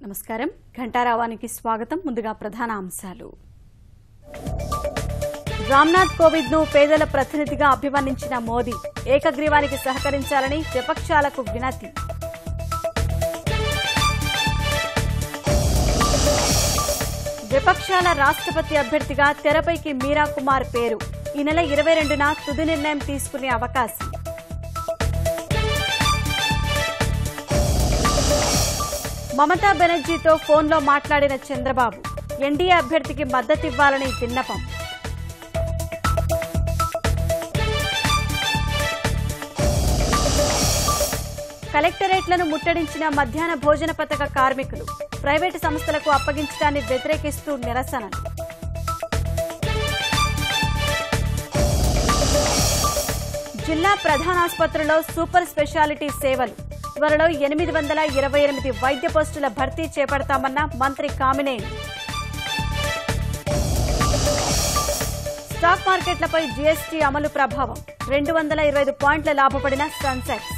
నమస్కారం ఘంటారావానికి స్వాగతం. ముందుగా ప్రధాన అంశాలు. రామ్నాథ్ కోవింద్ ను పేదల ప్రతినిధిగా అభివర్ణించిన మోదీ ఏకగ్రీవానికి సహకరించాలని విపక్షాలకు వినతి. విపక్షాల రాష్ట్రపతి అభ్యర్థిగా తెరపైకి మీరా కుమార్ పేరు ఈ నెల 22న తుది నిర్ణయం తీసుకునే అవకాశం. మమతా బెనర్జీతో ఫోన్లో మాట్లాడిన చంద్రబాబు ఎన్డీఏ అభ్యర్థికి మద్దతివ్వాలని విన్నపం. కలెక్టరేట్లను ముట్టడించిన మధ్యాహ్న భోజన పథక కార్మికులు ప్రైవేటు సంస్థలకు అప్పగించడాన్ని వ్యతిరేకిస్తూ నిరసనలు. జిల్లా ప్రధానాసుపత్రిలో సూపర్ స్పెషాలిటీ సేవలు త్వరలో 828 వైద్య పోస్టుల భర్తీ చేపడతామన్న మంత్రి కామినేని. స్టాక్ మార్కెట్లపై జీఎస్టీ అమలు ప్రభావం 225 పాయింట్ల లాభపడిన సెన్సెక్స్.